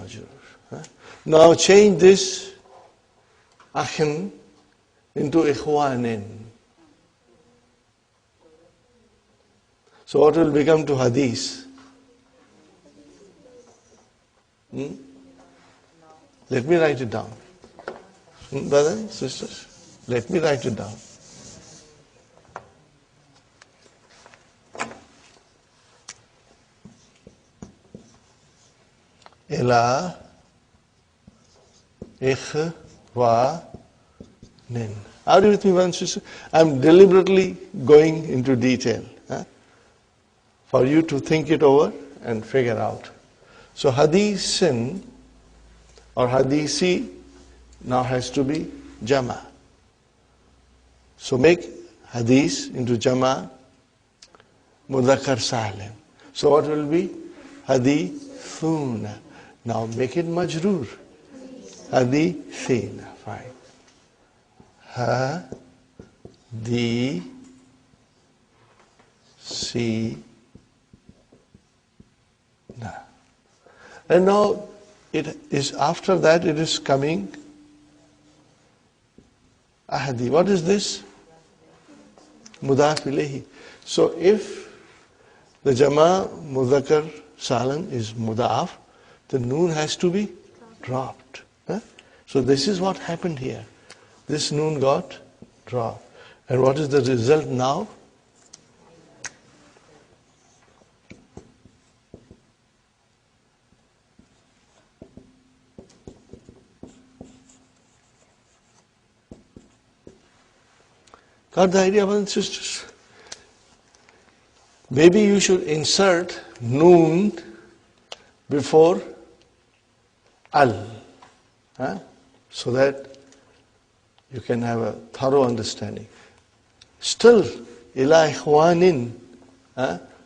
majrur. Now change this akhin into ikhwanin. So what will become to hadith? Let me write it down. Brothers and sisters, let me write it down. Ila ikhwanin. Are you with me, brothers and sisters? I'm deliberately going into detail for you to think it over and figure out. So hadithin or hadithi now has to be jama. So make hadith into jama mudhakkar salim. So what will be? Hadithuna. Now make it majroor. Hadithina. Fine. Hadithina. And now it is after that it is coming ahadi. What is this? Mudaf ilayhi. So if the jama mudhakkar salim is mudaf, the noon has to be dropped. So this is what happened here. This noon got dropped. And what is the result now? Got the idea, brothers and sisters? Maybe you should insert noon before al, so that you can have a thorough understanding. Still, ila ikhwanin,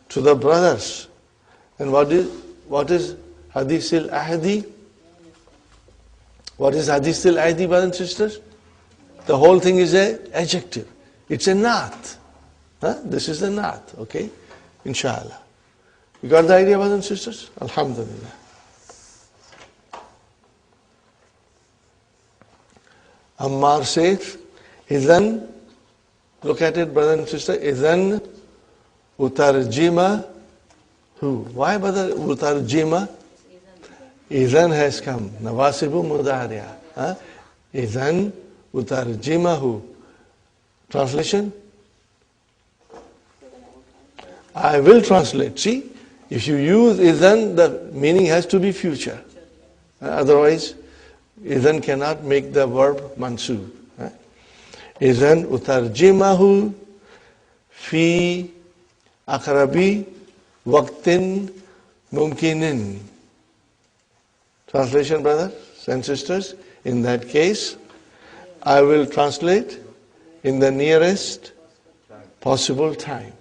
to the brothers. And what is hadith al-ahdi? What is hadith al-ahdi, brothers and sisters? The whole thing is an adjective. It's a naat. This is the naat, okay? Inshallah. You got the idea, brothers and sisters? Alhamdulillah. Ammar says, Idhan, look at it, brother and sister, Idhan utarjima who? Why, brother, utarjima? Idhan has come. Nawasibu mudariya. Idhan utarjima who? Translation? I will translate. See, if you use idhan, the meaning has to be future. Otherwise, idhan cannot make the verb mansub. Idhan utarjimahu fi akrabi waqtin mumkinin. Translation, brothers and sisters. In that case, I will translate in the nearest possible time.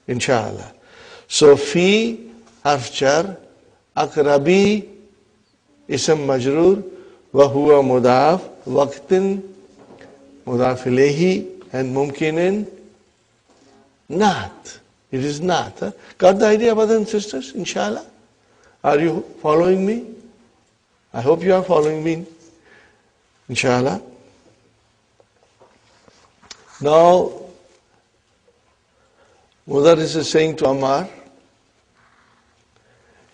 Inshallah. So, fi harf jar, akrabi ism majroor, wa huwa mudaf, waqtin mudaf ilayhi, and mumkinin not. It is not. Got the idea, brothers and sisters? Inshallah. Are you following me? I hope you are following me. Inshallah. Now, Mudarris is saying to Ammar,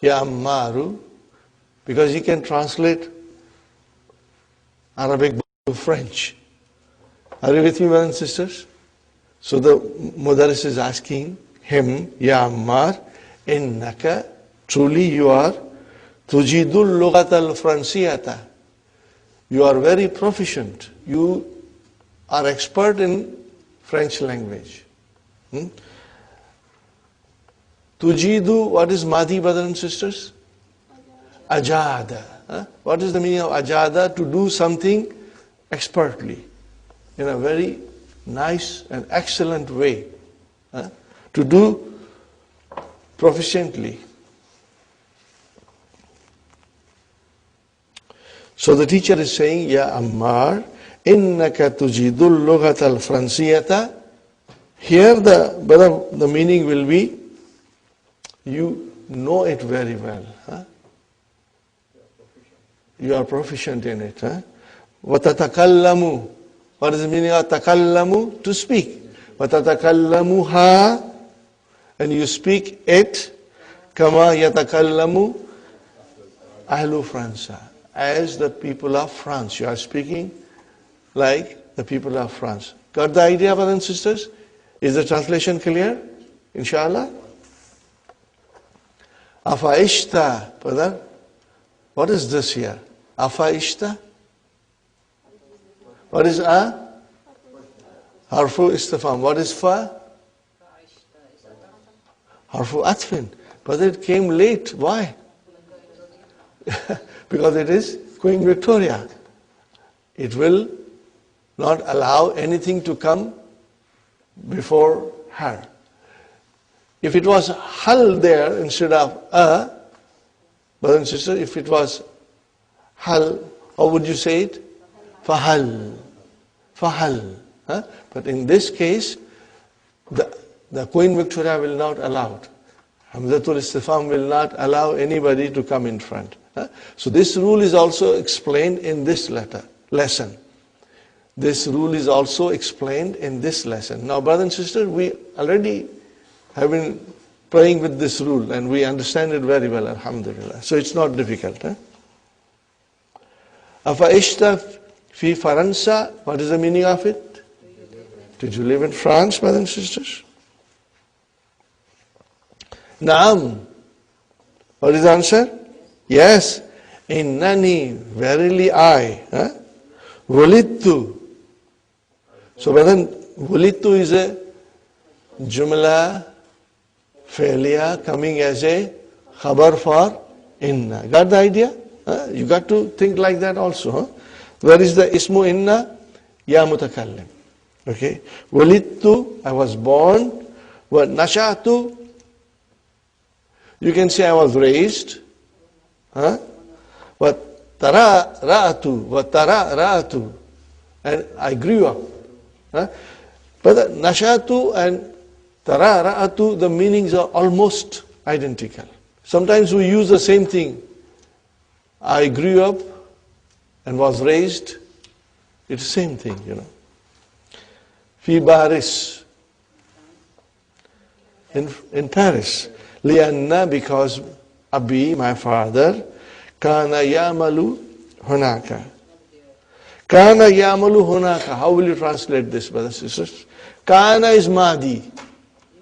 Ya Ammaru, because he can translate Arabic to French. Are you with me, brothers and sisters? So the Mudarris is asking him, Ya Ammar, innaka, truly you are, tujidul lughata al-fransiyata. You are very proficient. You are expert in French language. Tujidu, what is Madi, brothers and sisters? Ajada. What is the meaning of ajada? To do something expertly, in a very nice and excellent way. To do proficiently. So the teacher is saying, Ya Ammar, innaka tujidul lughata al-fransiyata. Here the meaning will be, you know it very well. you are proficient in it. وَتَتَكَلَّمُ. What is the meaning of takallamu? To speak. وَتَتَكَلَّمُهَا. And you speak it. كَمَا يَتَكَلَّمُ أَهْلُ فْرَنْسَ. As the people of France. You are speaking like the people of France. Got the idea, brothers and sisters? Is the translation clear? Inshallah? Afaishta, brother. What is this here? Afaishta? What is a? Harfu istifham. What is fa? Harfu atfin. But it came late. Why? Because it is Queen Victoria. It will not allow anything to come before her. If it was hal there instead of a, brothers and sisters, if it was hal, how would you say it? Fahal. Fahal. Huh? But in this case, the Queen Victoria will not allow it. Hamzatul Istifham will not allow anybody to come in front. Huh? So this rule is also explained in this lesson. This rule is also explained in this lesson. Now, brothers and sisters, we already have been playing with this rule and we understand it very well, alhamdulillah. So it's not difficult. Afaishta fi Faransa, what is the meaning of it? Did you live in France, brothers and sisters? Naam. What is the answer? Yes. Innani, verily I. Walittu. So brother, walittu is a jumla failure coming as a khabar for inna. Got the idea? You got to think like that also. Where is the ismu inna? Ya mutakallim. Okay. Walittu, I was born. Wa nashatu, you can say I was raised. Wa tara ra'atu, and I grew up. But nashatu and tara ra'atu, the meanings are almost identical. Sometimes we use the same thing. I grew up and was raised. It's the same thing, you know. Fi Paris. In Paris. Lianna, because Abi, my father, kana yamalu hunaka. Kana yamalu hunaka. How will you translate this, brothers and sisters? Kana is Madi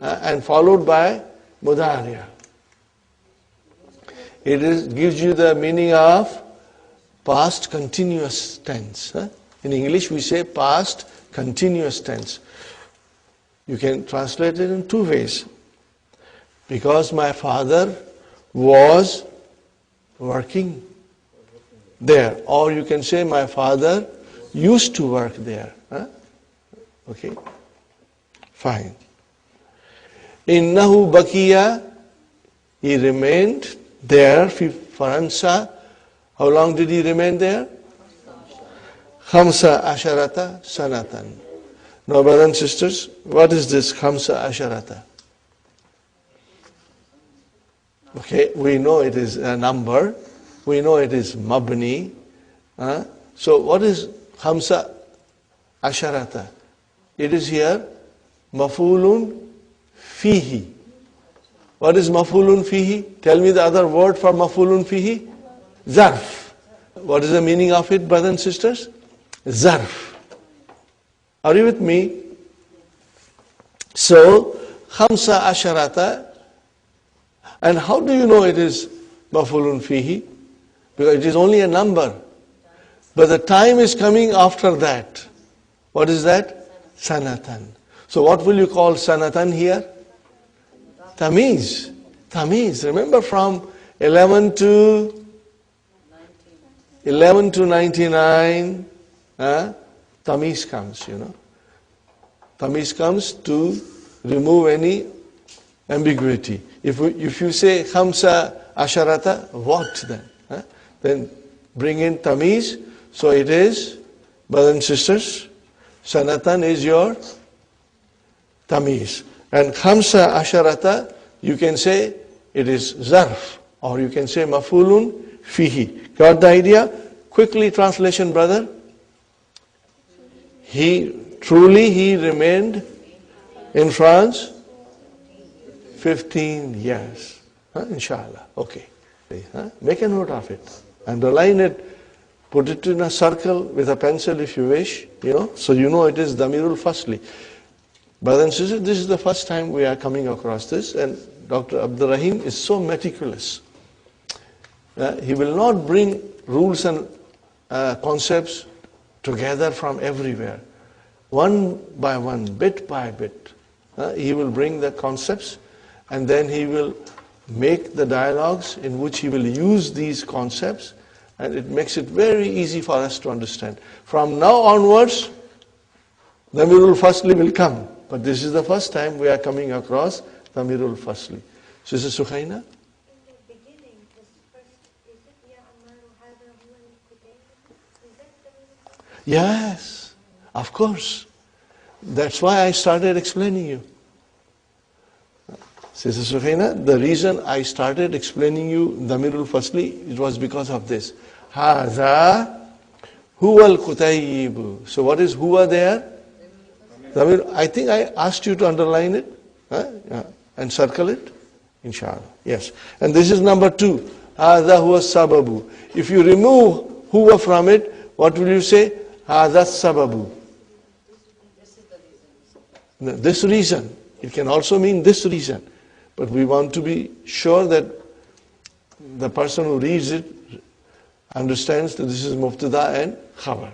and followed by Mudariya. It gives you the meaning of past continuous tense. In English we say past continuous tense. You can translate it in two ways. Because my father was working there. Or you can say my father used to work there. Okay. Fine. Innahu bakiya, he remained there, fi Faransa. How long did he remain there? Khamsa asharata sanatan. Now, brothers and sisters, what is this khamsa asharata? Okay, we know it is a number. We know it is mabni. So what is khamsa asharata? It is here mafulun fihi. What is mafulun fihi? Tell me the other word for mafulun fihi. Zarf. What is the meaning of it, brothers and sisters? Zarf. Are you with me? So, khamsa asharata. And how do you know it is mafulun fihi? Because it is only a number. But the time is coming after that. What is that? Sanatan. So what will you call sanatan here? Tamiz. Tamiz. Remember from 11 to 99, Tamiz comes, you know. Tamiz comes to remove any ambiguity. If you say khamsa asharata, what then? Then bring in tamiz. So it is, brothers and sisters, sanatan is your tamiz. And khamsa asharata, you can say it is zarf, or you can say mafulun fihi. Got the idea? Quickly translation, brother. He remained in France 15 years. Inshallah. Okay. Make a note of it. Underline it. Put it in a circle with a pencil if you wish. So you know it is Damirul Fasli. Brothers and sisters, this is the first time we are coming across this, and Dr. Abdur Rahim is so meticulous. He will not bring rules and concepts together from everywhere. One by one, bit by bit, he will bring the concepts, and then he will make the dialogues in which he will use these concepts, and it makes it very easy for us to understand. From now onwards, Damirul Fasli will come. But this is the first time we are coming across Damirul Fasli. Sister Sukhaina? In the beginning, this first, is it Ya Amaru Hada Huwa al-Qudayy? Is that the Yes, of course. That's why I started explaining you. Sister Sukhaina, the reason I started explaining you Damirul Fasli, it was because of this. Hada Huwa al-Qudayy. So what is Huwa there? I think I asked you to underline it and circle it, inshallah. Yes. And this is number 2. Hadha huwa sababu. If you remove huwa from it, what will you say? Hadha sababu. This reason. It can also mean this reason. But we want to be sure that the person who reads it understands that this is mubtada and khabar.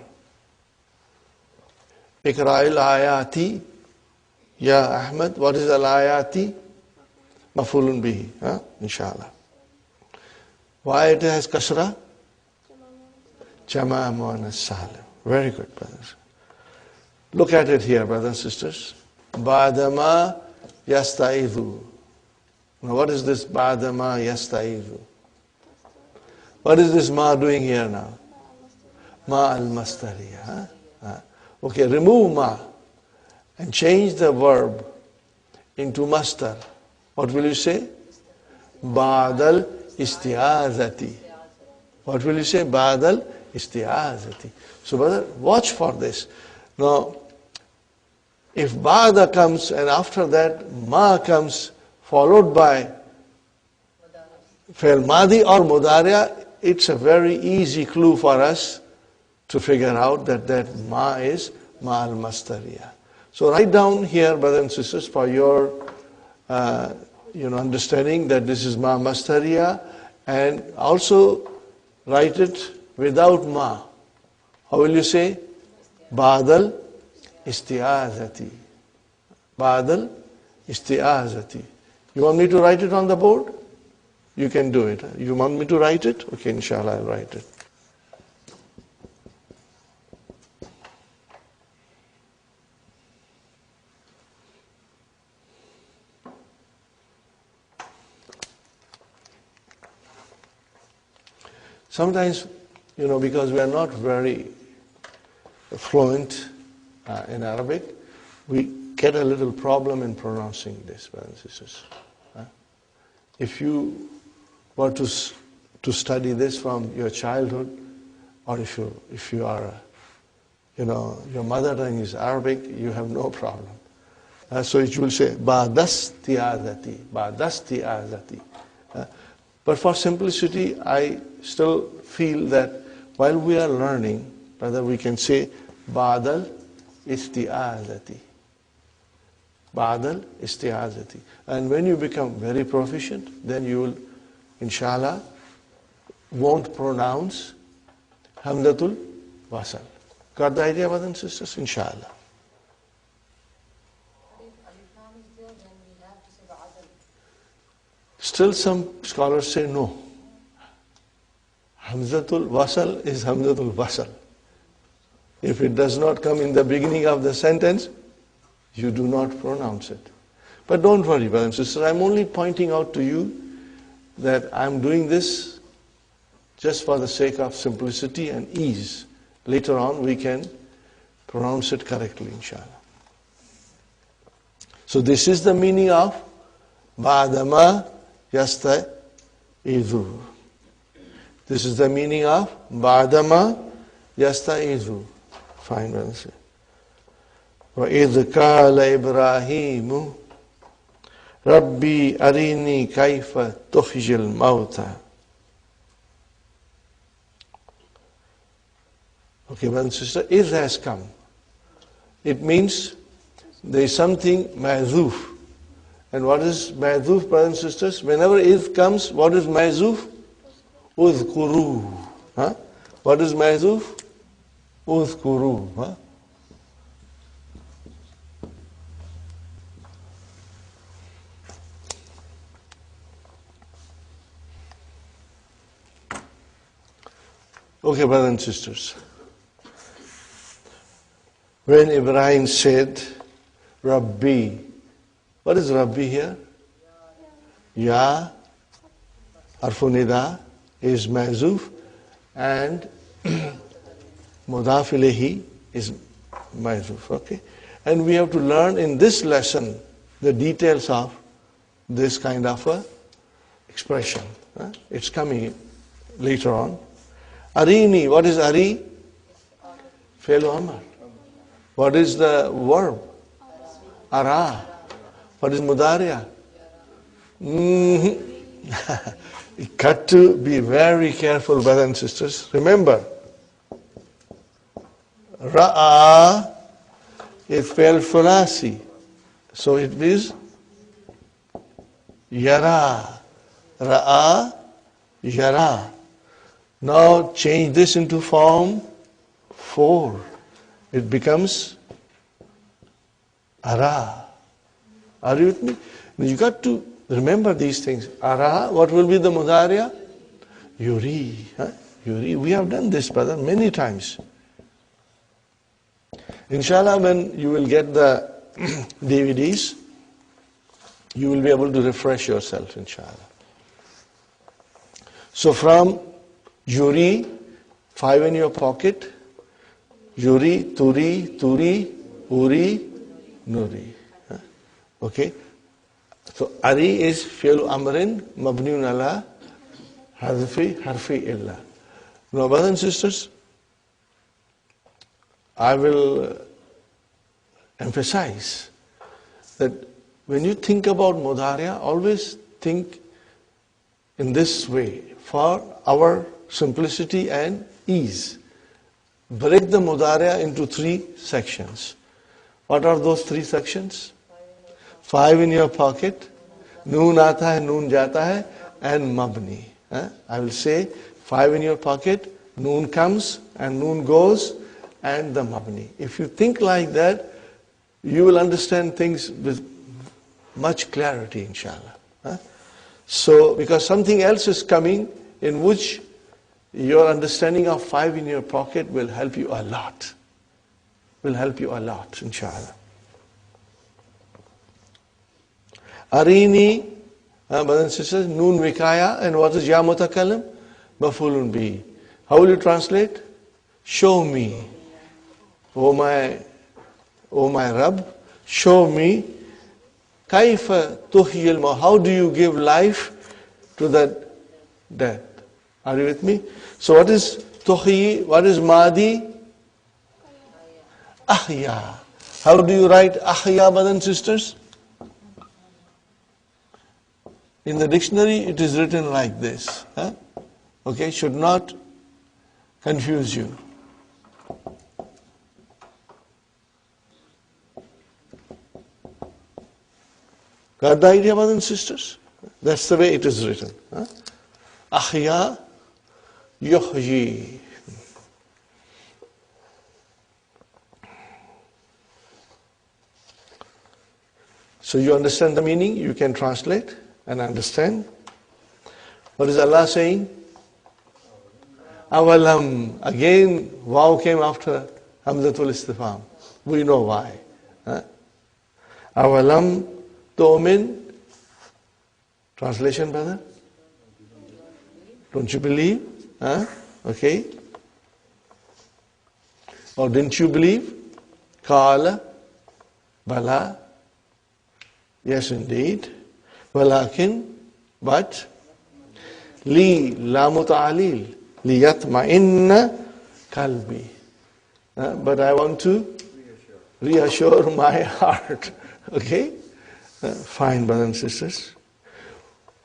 Iqra'il ayati, Ya Ahmad. What is al-ayati? Maf'ulun bihi, inshallah. Why it has kasra? Jama' muannas salim. Very good, brothers. Look at it here, brothers and sisters. Ba'dama yasta'idhu. Now what is this ba'dama yasta'idhu? What is this ma doing here now? Ma al-mastariya. Okay, remove ma and change the verb into mastar. What will you say? Ba'dal isti'azati. What will you say? Ba'dal isti'azati. So brother, watch for this. Now, if ba'da comes and after that ma comes followed by fi'l madi or mudariya, it's a very easy clue for us to figure out that ma is ma al-mastariya. So write down here, brothers and sisters, for your understanding that this is ma mastariya, and also write it without ma. How will you say? Ba'dal isti'azati. Ba'dal isti'azati. You want me to write it on the board? You can do it. You want me to write it? Okay, inshallah, I'll write it. Sometimes, because we are not very fluent in Arabic, we get a little problem in pronouncing this, brothers and sisters. If you were to study this from your childhood, or if you are, your mother tongue is Arabic, you have no problem. So it will say, Ba'das ti'azati, Ba'das ti'azati. But for simplicity, I still feel that while we are learning, brother, we can say Ba'dal isti'azati. Ba'dal isti'azati. And when you become very proficient, then you will, inshallah, won't pronounce Hamdatul Wasal. Got the idea, brothers and sisters? Inshallah. Still some scholars say no. Hamzatul Wasal is Hamzatul Wasal. If it does not come in the beginning of the sentence, you do not pronounce it. But don't worry, brothers and sisters, I'm only pointing out to you that I'm doing this just for the sake of simplicity and ease. Later on we can pronounce it correctly, inshallah. So this is the meaning of Ba'dama Yasta'idhu. This is the meaning of Ba'dama yasta'izu. Fine, brothers. وَإِذْ قَالَ إِبْرَاهِيمُ رَبِّي أَرِنِي كَيْفَ تُحْيِي الْمَوْتَى. Okay, brother and sister, إِذْ has come. It means there is something ma'zoof. And what is ma'zoof, brothers and sisters? Whenever إِذْ comes, what is ma'zoof? Udhkuru. Huh? What is ma'zoof? Udhkuru. Huh? Okay, brothers and sisters. When Ibrahim said, Rabbi, what is Rabbi here? Ya, Harfunida is Ma'zuf, and Mudaf ilayhi is Ma'zuf. Okay? And we have to learn in this lesson the details of this kind of a expression. It's coming later on. Arini, what is Ari? Fi'l Amr. What is the verb? Ara. What is Mudariya? You got to be very careful, brothers and sisters. Remember, Ra'a is Fi'l Thulasi. So it is Yara. Ra'a, Yara. Now change this into form 4. It becomes Ara. Are you with me? You got to remember these things. Ara, what will be the Mudariya? Yuri. Yuri. We have done this, brother, many times. Inshallah, when you will get the DVDs, you will be able to refresh yourself, inshallah. So from Yuri, 5 in your pocket, Yuri, Turi, Turi, Uri, Nuri. Okay? So Ari is Fi'l Amrin, Mabniun ala Harfi illa. Now, brothers and sisters, I will emphasize that when you think about Mudariya, always think in this way for our simplicity and ease. Break the Mudariya into 3 sections. What are those 3 sections? 5 in your pocket, Noon aata hai, Noon jata hai, and Mabni. I will say 5 in your pocket, Noon comes and Noon goes, and the Mabni. If you think like that, you will understand things with much clarity, inshallah. So, because something else is coming in which your understanding of 5 in your pocket will help you a lot. Will help you a lot, inshallah. Arini, brothers and sisters, Noon Vikaya, and what is Ya Mutakallim? Mafulun Bihi. How will you translate? Show me. O my Rabb, show me. Kaifa tuhyil ma. How do you give life to that death? Are you with me? So what is tuhyi? What is madi? Ahya. How do you write ahya, brothers and sisters? In the dictionary, it is written like this. Okay, should not confuse you. Got the idea, brothers and sisters? That's the way it is written. Ahya yuhyi. So you understand the meaning, you can translate and understand. What is Allah saying? Awalam. Again, waw came after Hamzatul Istifham. We know why. Awalam tu'min. Translation, brother? Don't you believe? Okay. Or didn't you believe? Qala. Bala. Yes, indeed. Walakin, but Li lamu ta'alil. Liyatma'inna kalbi. But I want to reassure my heart. Okay? Fine, brothers and sisters.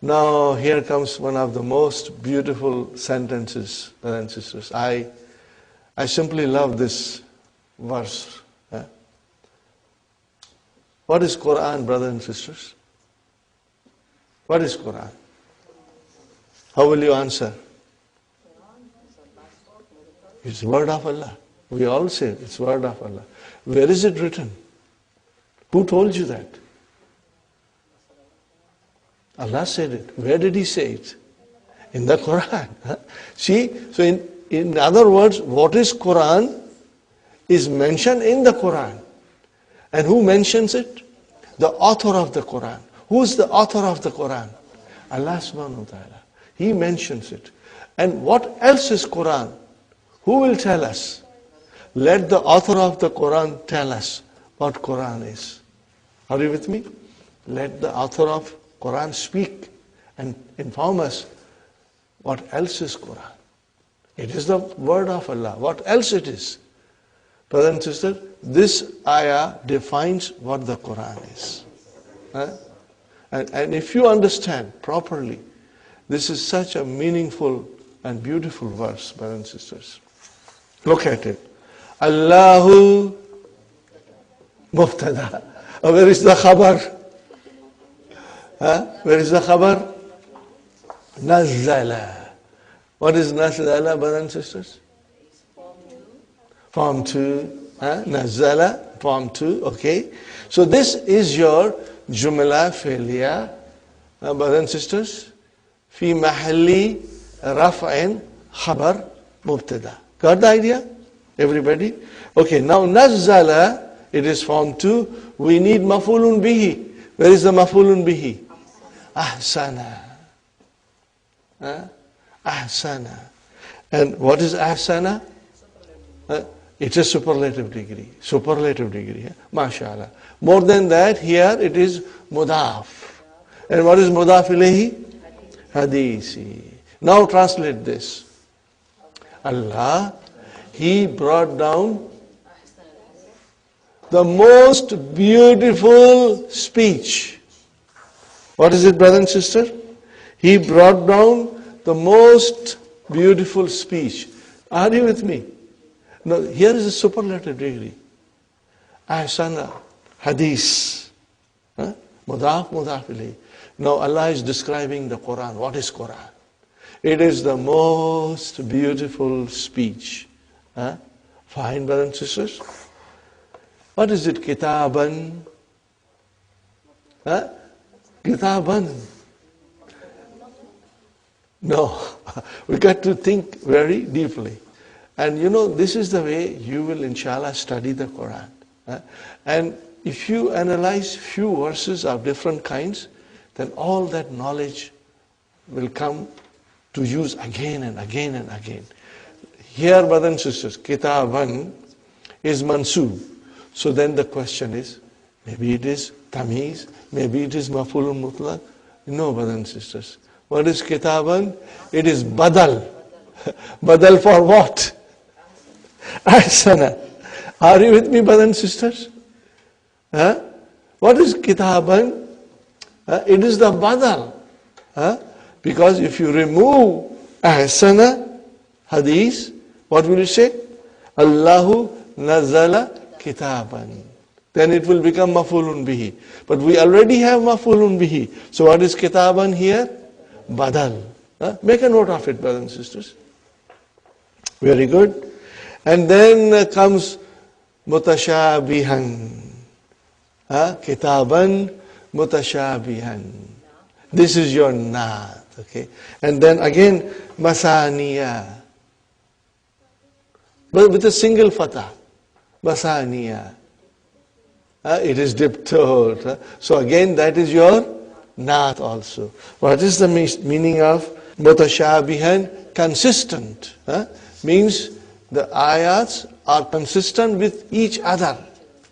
Now here comes one of the most beautiful sentences, brothers and sisters. I simply love this verse. What is Quran, brothers and sisters? What is Quran? How will you answer? It's word of Allah. We all say it's word of Allah. Where is it written? Who told you that? Allah said it. Where did He say it? In the Quran. See, so in other words, what is Quran is mentioned in the Quran. And who mentions it? The author of the Quran. Who is the author of the Quran? Allah subhanahu wa ta'ala. He mentions it. And what else is Quran? Who will tell us? Let the author of the Quran tell us what Quran is. Are you with me? Let the author of Quran speak and inform us what else is Quran. It is the word of Allah. What else it is? Brothers and sisters, this ayah defines what the Quran is. And if you understand properly, this is such a meaningful and beautiful verse, brothers and sisters. Look at it. Allahu Mubtada. Where is the khabar? Where is the khabar? Nazzala. What is Nazzala, brothers and sisters? Form 2. Nazzala, form 2. Okay. So this is your Jumla Fi'liya, brothers and sisters. Fi mahalli raf'in khabar mubtada. Got the idea? Everybody? Okay, now Nazzala, it is form 2. We need maf'ulun bihi. Where is the maf'ulun bihi? Ahsana. Ahsana. And what is ahsana? It's a superlative degree. Superlative degree. MashaAllah. More than that, here it is mudaf. And what is mudaf ilayhi? Hadisi. Now translate this. Allah, He brought down the most beautiful speech. What is it, brother and sister? He brought down the most beautiful speech. Are you with me? Now, here is a superlative degree. Ahsana, hadith. Mudaf, mudaf ilayhi. Now Allah is describing the Quran. What is Quran? It is the most beautiful speech. Fine, brothers and sisters. What is it? Kitaban. Kitaban. No. We got to think very deeply. And you know, this is the way you will inshallah study the Quran. And if you analyze few verses of different kinds, then all that knowledge will come to use again and again and again. Here, brothers and sisters, Kitaban is mansub. So then the question is, maybe it is tamiz, maybe it is maf'ulun mutlaq. No, brothers and sisters. What is Kitaban? It is badal. Badal for what? Ahsana. Are you with me, brothers and sisters? What is Kitaban? It is the badal. Because if you remove ahsana, hadith, what will you say? Allahu nazala kitaban. Then it will become maf'ulun bihi. But we already have maf'ulun bihi. So what is kitaban here? Badal. Make a note of it, brothers and sisters. Very good. And then comes mutashabihan. Kitaban mutashabihan. This is your naat. Okay. And then again, masaniya. But with a single fatah. Masaniya. It is diptoed. So again, that is your naat also. What is the meaning of mutashabihan? Consistent. Means the ayats are consistent with each other.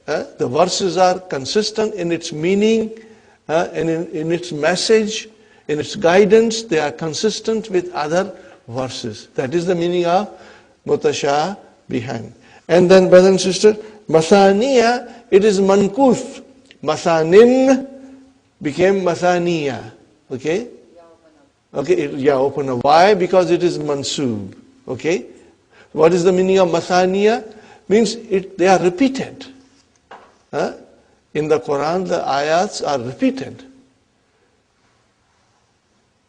The verses are consistent in its meaning, and in its message, In its guidance, they are consistent with other verses. That is the meaning of mutashabihan. And then, brothers and sisters, masaniya, it is mankuth. Masanin became masaniya. Okay? Okay, yeah, open up. Why? Because it is mansub. Okay? What is the meaning of masaniya? Means they are repeated. In the Quran, the ayats are repeated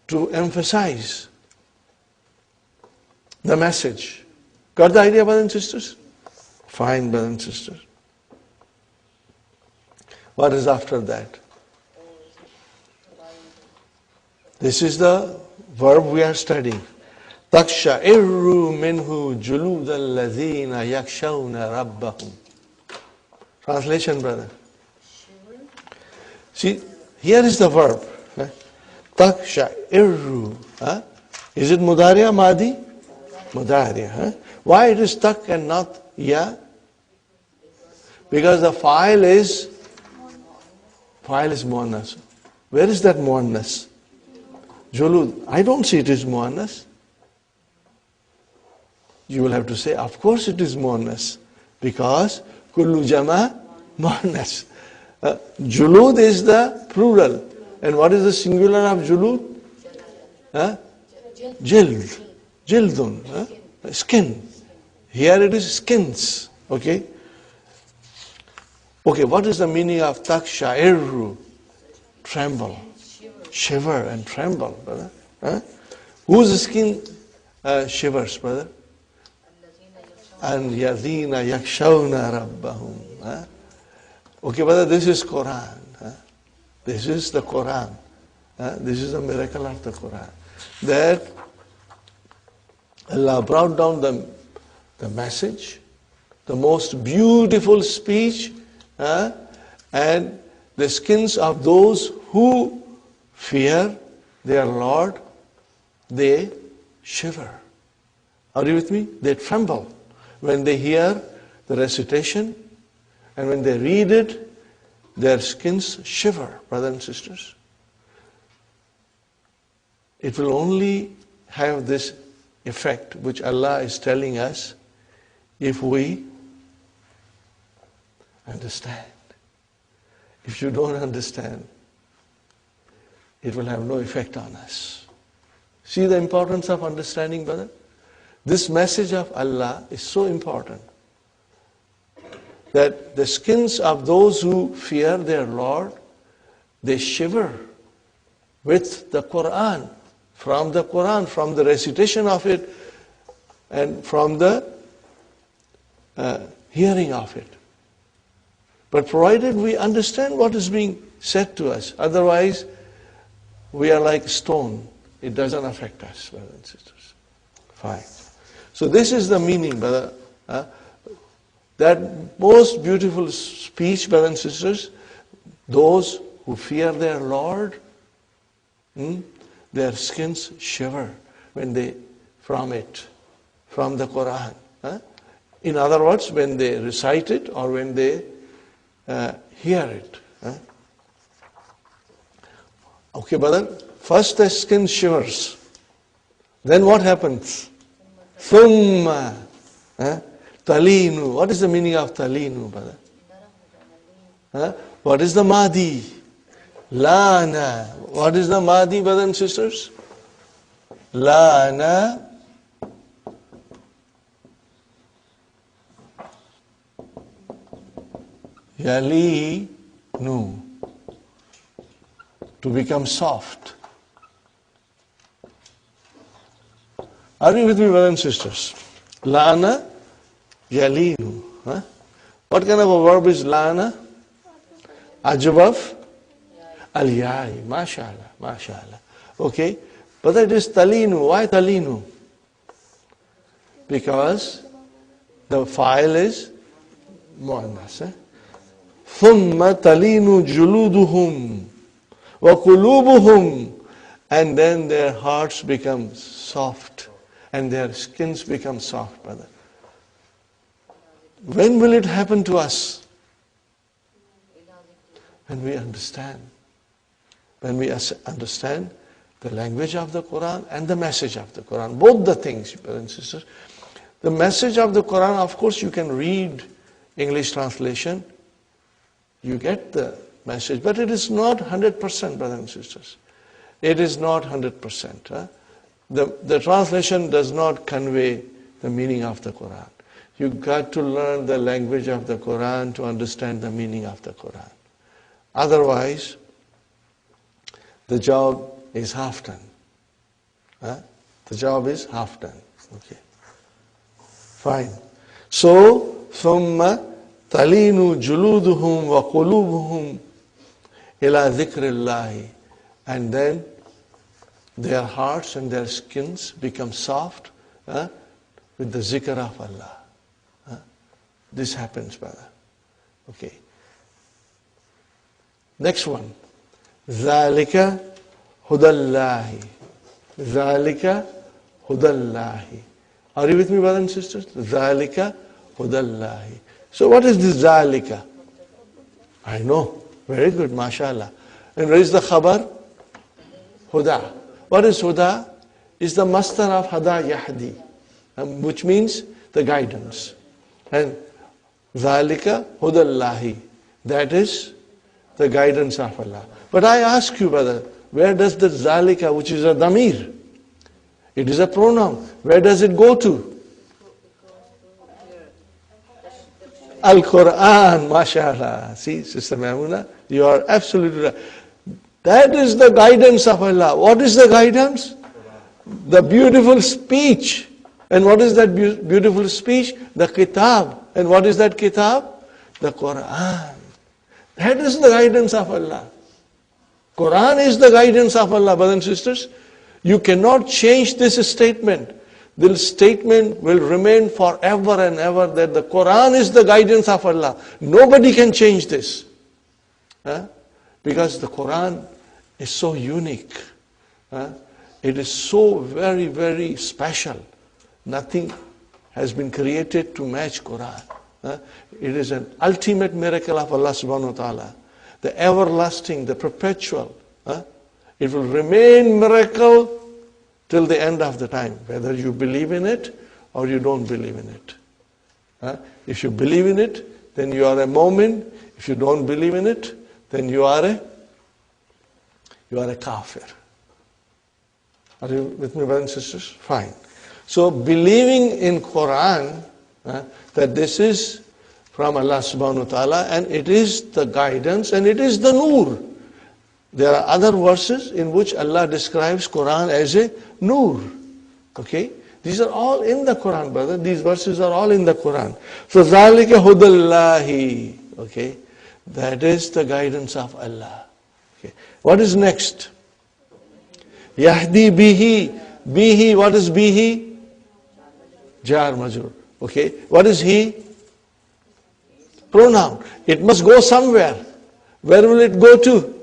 to emphasize the message. Got the idea, brothers and sisters? Fine, brothers and sisters. What is after that? This is the verb we are studying. تَقْشَعِرُّ مِنْهُ جُلُودَ الَّذِينَ يَخْشَوْنَ رَبَّهُمْ. Translation, brother. See, here is the verb. تَقْشَعِرُّ. Is it mudariya, madi? Mudariya. Why it is tak and not ya? Because the file is muannas. Where is that muannas? Julud. I don't see it is muannas. You will have to say, of course it is muannas. Because kullu jama muannas. Julud is the plural. And what is the singular of julud? Jild. Jildun. Skin. Here it is skins. Okay? Okay, what is the meaning of taksha'irru? Tremble. Shiver and tremble, brother. Whose skin shivers, brother? And yadina yakshawna rabbahum. Okay, brother, this is Quran. This is the Quran. This is the miracle of the Quran. That Allah brought down the message, the most beautiful speech, and the skins of those who fear their Lord, they shiver. Are you with me? They tremble when they hear the recitation, and when they read it, their skins shiver, brothers and sisters. It will only have this effect which Allah is telling us if we understand. If you don't understand, it will have no effect on us. See the importance of understanding, brother? This message of Allah is so important that the skins of those who fear their Lord, they shiver with the Quran, from the recitation of it, and from the hearing of it. But provided we understand what is being said to us, otherwise we are like stone. It doesn't affect us, brothers and sisters. Fine. So this is the meaning, brother. That most beautiful speech, brothers and sisters, those who fear their Lord, their skins shiver when they, from the Quran. In other words, when they recite it or when they hear it. Okay, brother. First the skin shivers. Then what happens? Thumma. Talinu. What is the meaning of talinu, brother? What is the madi? Lana. What is the madi, brothers and sisters? Lana. Yalinu. To become soft. Are you with me, brothers and sisters? Lana, yalinu. What kind of a verb is lana? Ajabaf, al-yai. Mashallah, mashallah. Okay, but it is talinu. Why talinu? Because the file is muannas. Thumma talinu juluduhum wa qulubuhum, and then their hearts become soft and their skins become soft, brother. When will it happen to us? When we understand. When we understand the language of the Quran and the message of the Quran. Both the things, brothers and sisters. The message of the Quran, of course, you can read English translation. You get the message, but it is not 100%, brothers and sisters. It is not 100%. The translation does not convey the meaning of the Quran. You got to learn the language of the Quran to understand the meaning of the Quran. Otherwise, the job is half done. The job is half done. Okay. Fine. So, ثُمَّ تَلِينُ جُلُودُهُمْ وَقُلُوبُهُمْ إِلَى ذِكْرِ اللَّهِ. And then their hearts and their skins become soft with the zikr of Allah. This happens, brother. Okay. Next one. ذَلِكَ هُدَى اللَّهِ. ذَلِكَ هُدَى اللَّهِ. Are you with me, brothers and sisters? ذَلِكَ هُدَى اللَّهِ. So what is this ذَلِكَ? I know. Very good, mashallah. And where is the khabar? Huda. What is Huda? Is the masdar of Hada Yahdi, which means the guidance. And ذَلِكَ هُدَى اللَّهِ. That is the guidance of Allah. But I ask you, brother, where does the ذَلِكَ, which is a damir, it is a pronoun, where does it go to? Al-Quran, mashallah. See, Sister Maimuna, you are absolutely right. That is the guidance of Allah. What is the guidance? The beautiful speech. And what is that beautiful speech? The kitab. And what is that kitab? The Quran. That is the guidance of Allah. Quran is the guidance of Allah, brothers and sisters. You cannot change this statement. This statement will remain forever and ever that the Quran is the guidance of Allah. Nobody can change this. Because the Quran is so unique. It is so very, very special. Nothing has been created to match Quran. It is an ultimate miracle of Allah subhanahu wa ta'ala. The everlasting, the perpetual. It will remain miracle till the end of the time, whether you believe in it or you don't believe in it. If you believe in it, then you are a mu'min. If you don't believe in it, then you are a kafir. Are you with me, brothers and sisters? Fine. So believing in Quran, that this is from Allah subhanahu wa ta'ala, and it is the guidance and it is the nur. There are other verses in which Allah describes Quran as a nur. Okay? These are all in the Quran, brother. These verses are all in the Quran. So, ذَلِكَ هُدَى اللَّهِ. Okay? That is the guidance of Allah. Okay. What is next? Yahdi bihi. Bihi, what is bihi? Jar majrur. Okay. What is he? Pronoun. It must go somewhere. Where will it go to?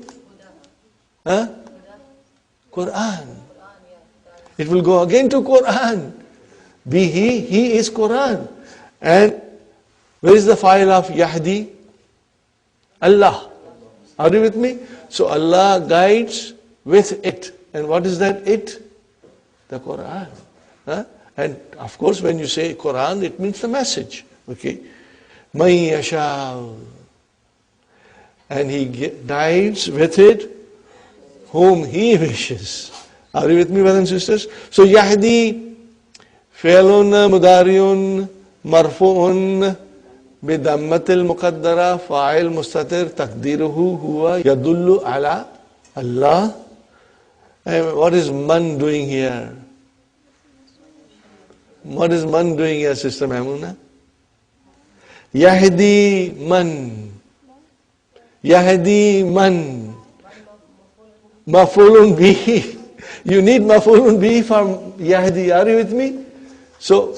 Quran. It will go again to Quran. Bihi, he is Quran. And where is the file of Yahdi? Allah. Are you with me? So Allah guides with it. And what is that it? The Quran. And of course when you say Quran, it means the message. Okay. Man yasha. And he guides with it whom he wishes. Are you with me, brothers and sisters? So Yahdi, fi'lun mudariun marfu'un bidammatil muqaddara fa'il mustatir taqdiruhu huwa yadullu ala Allah. And what is man doing here? What is man doing here, Sister Maimuna? Yahdi man. Yahdi man. Maf'ulun bihi. You need maf'ulun bihi for Yahdi. Are you with me? So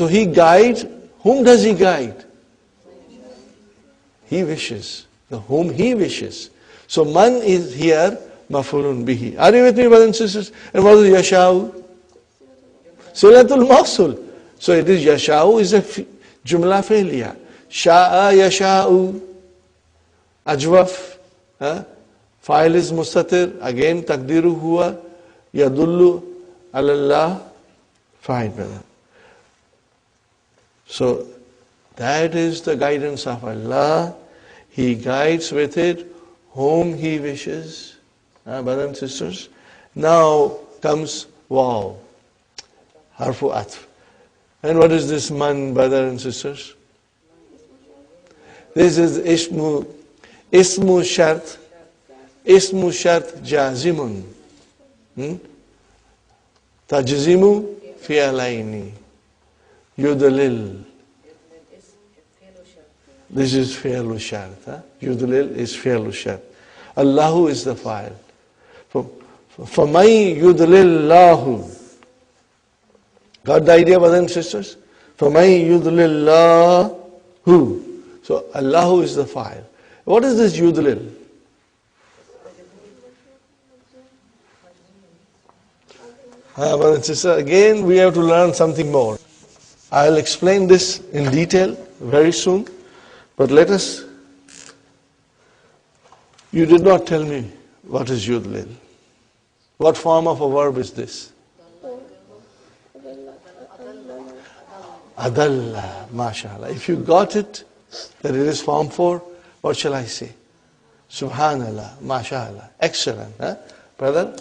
he guides. Whom does he guide? He wishes. Whom he wishes. So man is here maf'ulun bihi. Are you with me, brothers and sisters? And what is yasha'u? Silatul mawsul. So it is yasha'u is a jumla fi'liya. Sha'a yasha'u. Ajwaf. Fa'il is mustatir, again taqdiru huwa, yadullu ala Allah, fine, brother. So that is the guidance of Allah. He guides with it whom He wishes. Brothers and sisters. Now comes waw, harfu atf. And what is this man, brothers and sisters? This is ismu shart. Ismu shart jazimun. Tajzimu fi'alaini. Yudlil. This is fi'lu shart. Yudlil is fi'lu shart. Allahu is the fa'il. فَمَنْ يُضْلِلْ اللَّهُ. Got the idea, brothers and sisters? فَمَنْ يُضْلِلْ اللَّهُ. So Allahu is the fa'il. What is this yudlil? Brothers and sisters, again we have to learn something more. I'll explain this in detail very soon. But let us, you did not tell me what is yudlil. What form of a verb is this? Adalla, mashallah. If you got it, that it is form 4, what shall I say? Subhanallah, mashallah. Excellent, brother?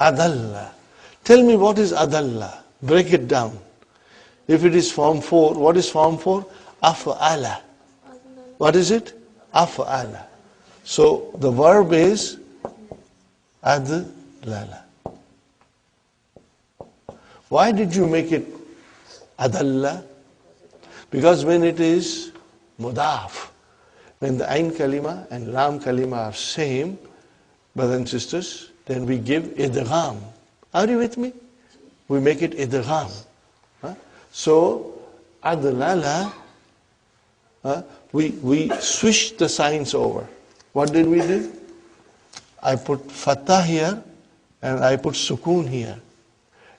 Adalla. Tell me what is adalla. Break it down. If it is form 4, what is form 4? Af'ala. What is it? Af'ala. So the verb is adlala. Why did you make it adalla? Because when it is mudaf, when the ain kalima and lam kalima are same, brothers and sisters, then we give idgham. Are you with me? We make it idgham. So, adlala, we switch the signs over. What did we do? I put fatah here and I put sukoon here.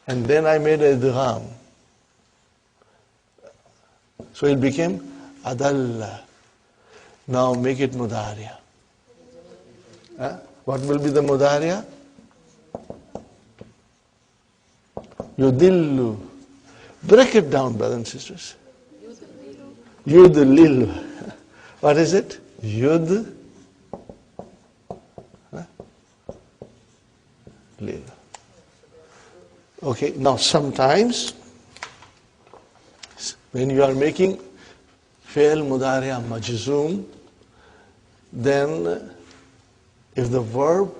And then I made idgham. So it became adalla. Now make it mudariya. What will be the mudariya? Yudillu. Break it down, brothers and sisters. Yudlil. What is it? Yud. Lil. Okay, now sometimes when you are making fi'l mudari'a majzoom, then if the verb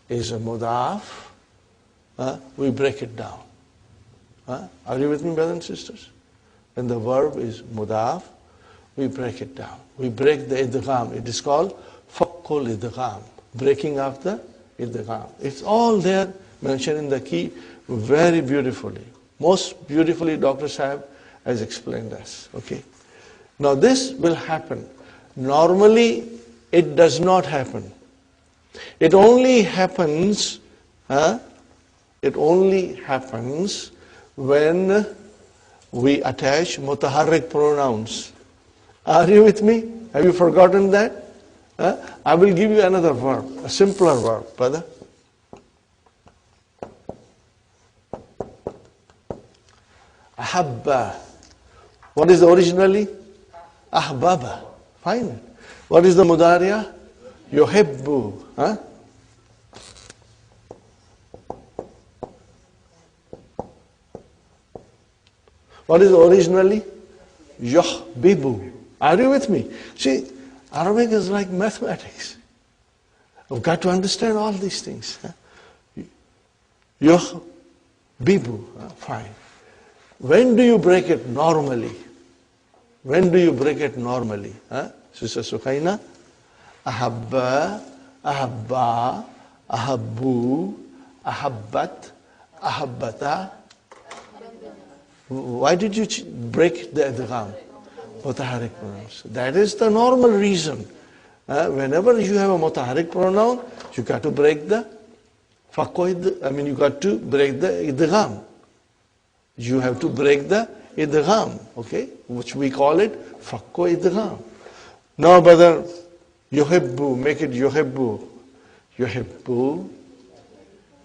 is a mudaf, we break it down. Are you with me, brothers and sisters? When the verb is mudaf, we break it down. We break the idgham. It is called faqqul idgham, breaking of the idgham. It's all there mentioned in the key very beautifully. Most beautifully Dr. Sahib has explained us. Okay. Now this will happen. Normally it does not happen. It only happens when we attach mutaharrik pronouns. Are you with me? Have you forgotten that? I will give you another verb, a simpler verb, brother. Ahabba. What is the originally? Ahbaba. Fine. What is the mudariya? Yuhibbu. What is originally? Yuhbibu. Are you with me? See, Arabic is like mathematics. You've got to understand all these things. Yuhbibu. Fine. When do you break it normally? When do you break it normally? Sister Sukhaina? Ahabba, ahabba, ahabbu, ahabbat, ahabbata. Why did you break the idgham? Mutaharrik pronouns. That is the normal reason. Whenever you have a mutaharrik pronoun, you got to break the you got to break the idgham. You have to break the idgham, okay, which we call it fakku idgham. Now, brother, yuhibbu, make it yuhibbu. Yuhibbu,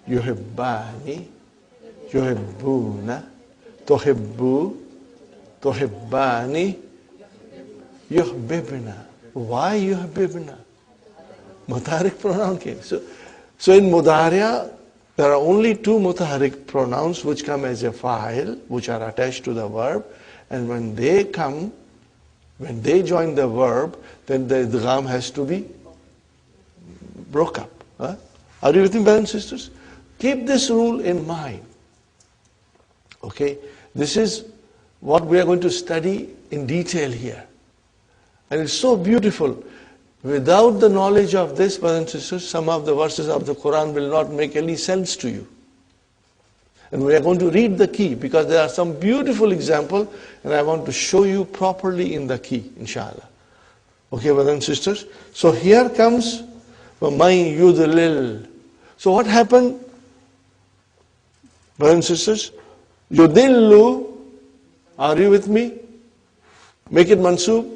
yuhibbani, yuhibbuna, tuhibbu, tuhibbani, yuhbibna. Why yuhbibna? Mutaharik pronoun came. So in Mudariya, there are only two mutaharik pronouns which come as a fa'il, which are attached to the verb, and when they join the verb, then the idgham has to be broke up. Huh? Are you with me, brothers and sisters? Keep this rule in mind. Okay? This is what we are going to study in detail here. And it's so beautiful. Without the knowledge of this, brothers and sisters, some of the verses of the Quran will not make any sense to you. And we are going to read the key because there are some beautiful examples and I want to show you properly in the key, inshallah. Okay, brothers and sisters? So here comes وَمَنْ يُضْلِلْ. So what happened, brothers and sisters? Yudillu, are you with me? Make it mansub.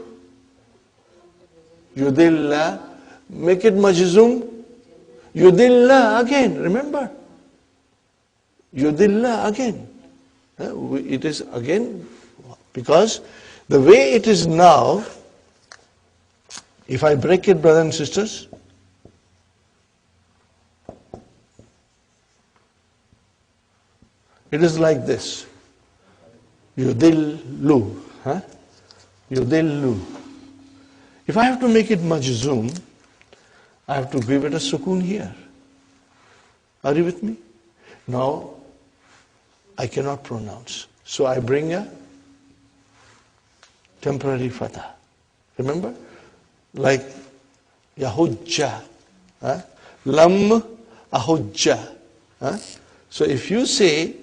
Yudilla, make it majzum. Yudilla again, remember? Yudilla again. It is again, because the way it is now, if I break it, brothers and sisters, it is like this. Yudillu. Yudillu. If I have to make it majzoom, I have to give it a sukoon here. Are you with me? Now, I cannot pronounce. So I bring a temporary fatha. Remember? Like Yahujja. Lam ahujja. So if you say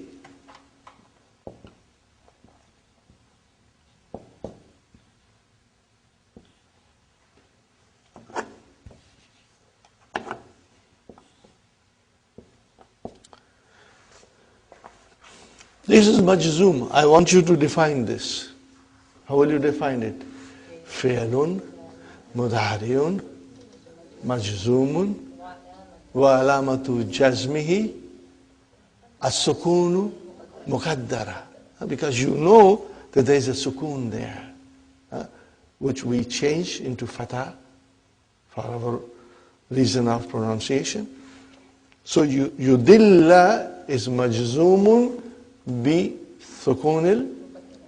this is majzoom. I want you to define this. How will you define it? Fi'lun, mudhari'un, majzoomun, wa alamatu jazmihi, as-sukunu muqaddara. Because you know that there is a sukoon there, which we change into fatha for our reason of pronunciation. So yudilla is majzoomun bi thukunil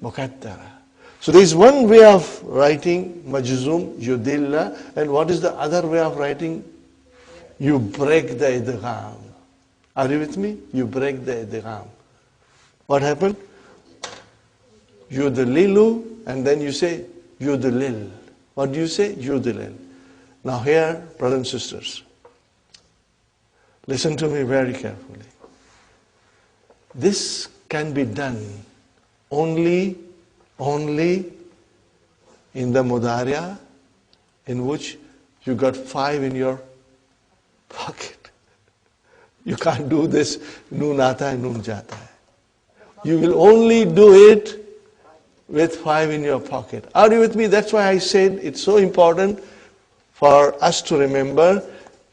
muqaddara. So there is one way of writing majzoom, yudilla, and what is the other way of writing? You break the idgham. Are you with me? You break the idgham. What happened? Yudlilu, and then you say yudlil. What do you say? Yudlil. Now here, brothers and sisters, listen to me very carefully. This can be done only in the Mudariya in which you got 5 in your pocket. You can't do this noon aata hai, noon jata hai. You will only do it with 5 in your pocket. Are you with me? That's why I said it's so important for us to remember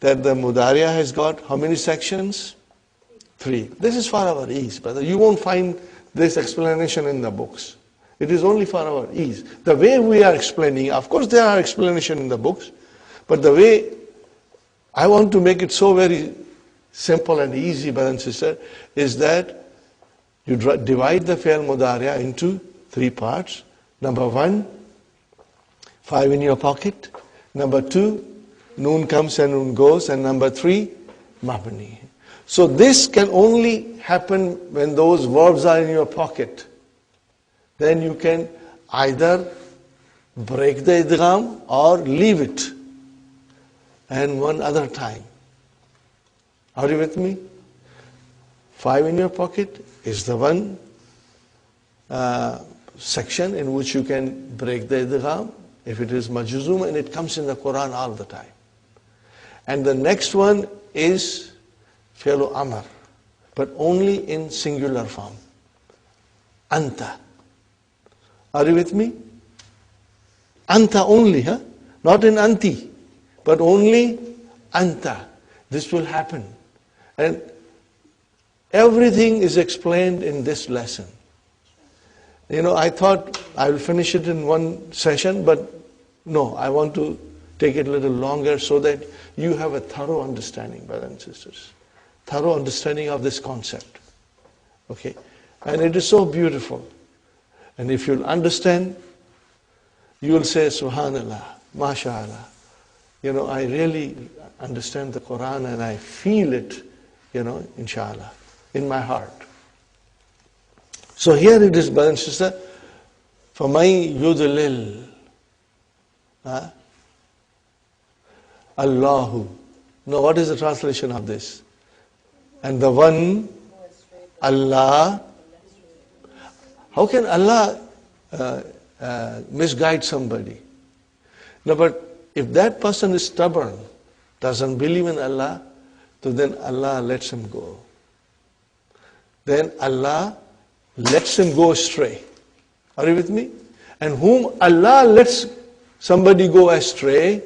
that the Mudariya has got how many sections? 3. This is for our ease, brother. You won't find this explanation in the books. It is only for our ease. The way we are explaining, of course there are explanations in the books, but the way I want to make it so very simple and easy, brother and sister, is that you divide the fi'l mudariya into 3 parts. Number 1, 5 in your pocket. Number 2, noon comes and noon goes. And number 3, mabni. So this can only happen when those verbs are in your pocket. Then you can either break the idgham or leave it. And one other time. Are you with me? 5 in your pocket is the one section in which you can break the idgham if it is majzoom, and it comes in the Quran all the time. And the next one is fi'lu amr, but only in singular form. Anta. Are you with me? Anta only, huh? Not in anti, but only anta. This will happen. And everything is explained in this lesson. I thought I will finish it in one session, but no, I want to take it a little longer so that you have a thorough understanding, brothers and sisters. Thorough understanding of this concept. Okay? And it is so beautiful. And if you'll understand, you will say, Subhanallah, MashaAllah. I really understand the Quran and I feel it, inshallah, in my heart. So here it is, brother and sister, فَمَنْ يُضْلِلْ Allahu. Now what is the translation of this? And the one, Allah. How can Allah misguide somebody? No, but if that person is stubborn, doesn't believe in Allah, so then Allah lets him go. Then Allah lets him go astray. Are you with me? And whom Allah lets somebody go astray,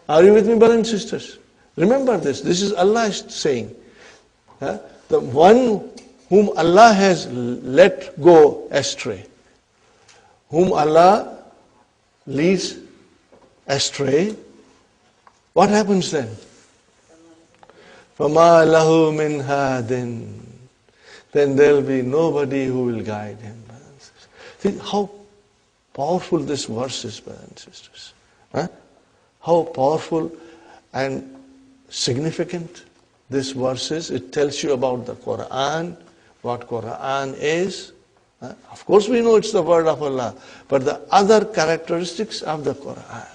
are you with me, brothers and sisters? Remember this. This is Allah saying. The one whom Allah has let go astray, whom Allah leads astray, what happens then? فَمَا لَهُ مِنْ هَادٍ. Then there will be nobody who will guide him. See how powerful this verse is, brothers and sisters. How powerful and significant this verse is. It tells you about the Quran, what Quran is. Of course we know it's the word of Allah, but the other characteristics of the Quran.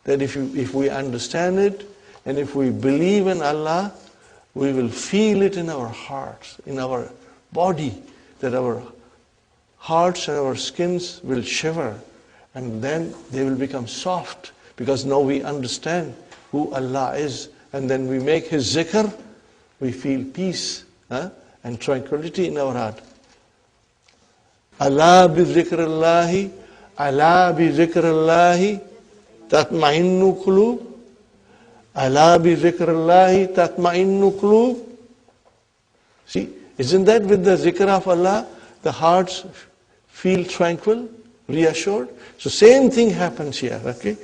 That if we understand it, and if we believe in Allah, we will feel it in our hearts, in our body, that our hearts and our skins will shiver, and then they will become soft, because now we understand who Allah is, and then we make His zikr, we feel peace and tranquility in our heart. Allah bi zikrillahi, Allah bi zikrillahi tatma'innu qulub. Allah bi zikrillahi tatma'innu qulub. See, isn't that with the zikr of Allah, the hearts feel tranquil, reassured? So same thing happens here, okay?